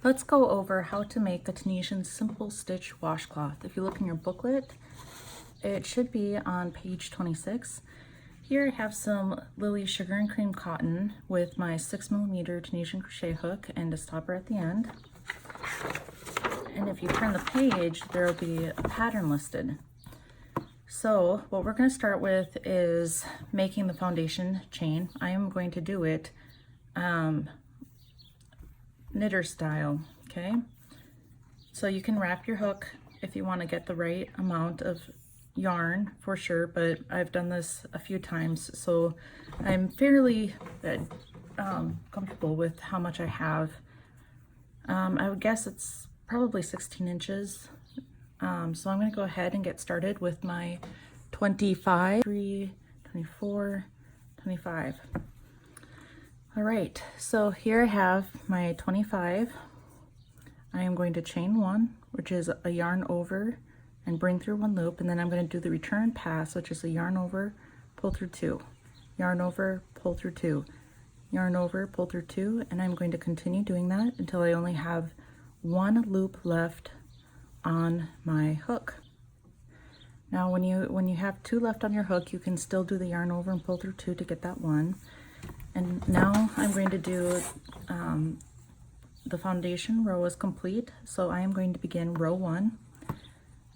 Let's go over how to make the Tunisian simple stitch washcloth. If you look in your booklet, it should be on page 26. Here I have some Lily sugar and cream cotton with my 6mm Tunisian crochet hook and a stopper at the end. And if you turn the page, there will be a pattern listed. So what we're going to start with is making the foundation chain. I am going to do it knitter style, okay? So you can wrap your hook if you want to get the right amount of yarn for sure, but I've done this a few times, so I'm fairly comfortable with how much I have. I would guess it's probably 16 inches. So I'm going to go ahead and get started with my 25, 24, 25. All right, so here I have my 25. I am going to chain one, which is a yarn over and bring through one loop, and then I'm going to do the return pass, which is a yarn over, pull through two, yarn over, pull through two, yarn over, pull through two, and I'm going to continue doing that until I only have one loop left on my hook. Now when you have two left on your hook, you can still do the yarn over and pull through two to get that one. And now I'm going to do the foundation row is complete, so I am going to begin row one.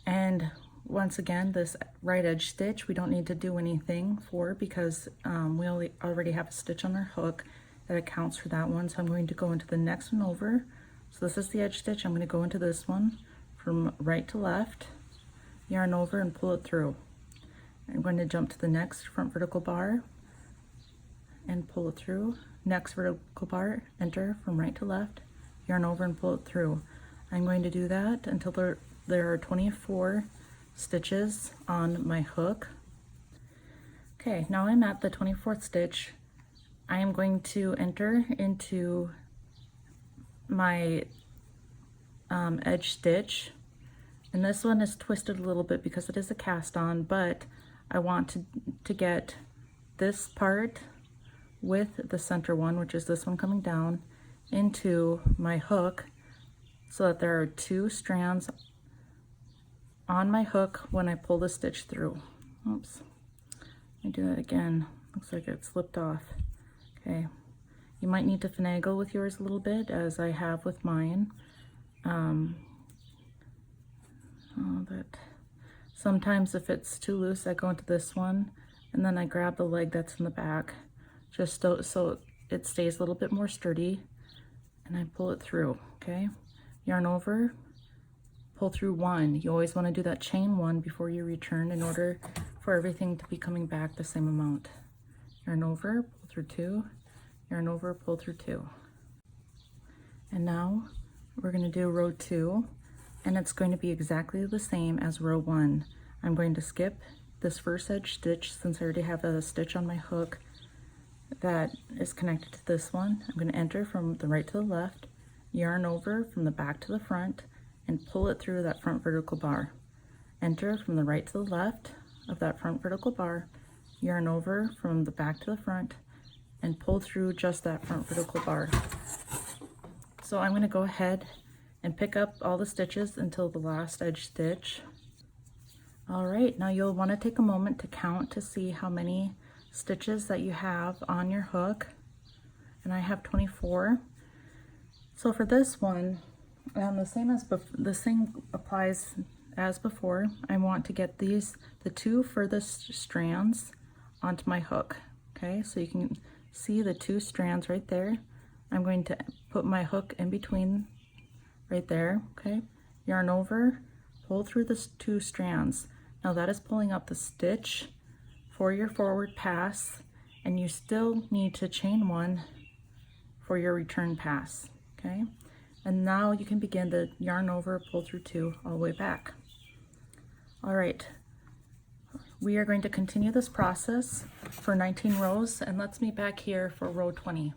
And once again, this right edge stitch we don't need to do anything for because we already have a stitch on our hook that accounts for that one. So I'm going to go into the next one over. So this is the edge stitch. I'm going to go into this one from right to left, yarn over and pull it through. I'm going to jump to the next front vertical bar and pull it through. Next vertical bar, enter from right to left, yarn over and pull it through. I'm going to do that until there are 24 stitches on my hook. Okay, now I'm at the 24th stitch. I am going to enter into my edge stitch, and this one is twisted a little bit because it is a cast on, but I want to get this part with the center one, which is this one coming down, into my hook so that there are two strands on my hook when I pull the stitch through. Oops, let me do that again. Looks like it slipped off. Okay, you might need to finagle with yours a little bit, as I have with mine. But sometimes if it's too loose, I go into this one and then I grab the leg that's in the back, just so it stays a little bit more sturdy, and I pull it through. Okay, yarn over, pull through one. You always want to do that chain one before you return in order for everything to be coming back the same amount. Yarn over, pull through two, yarn over, pull through two. And now we're going to do row two, and it's going to be exactly the same as row one. I'm going to skip this first edge stitch since I already have a stitch on my hook that is connected to this one. I'm going to enter from the right to the left, yarn over from the back to the front, and pull it through that front vertical bar. Enter from the right to the left of that front vertical bar, yarn over from the back to the front, and pull through just that front vertical bar. So I'm going to go ahead and pick up all the stitches until the last edge stitch. All right, now you'll want to take a moment to count to see how many stitches that you have on your hook, and I have 24. So for this one, the same applies as before. I want to get the two furthest strands onto my hook. Okay, so you can see the two strands right there. I'm going to put my hook in between right there. Okay, yarn over, pull through the two strands. Now that is pulling up the stitch for your forward pass, and you still need to chain one for your return pass. Okay, and now you can begin the yarn over, pull through two all the way back. All right, we are going to continue this process for 19 rows, and let's meet back here for row 20.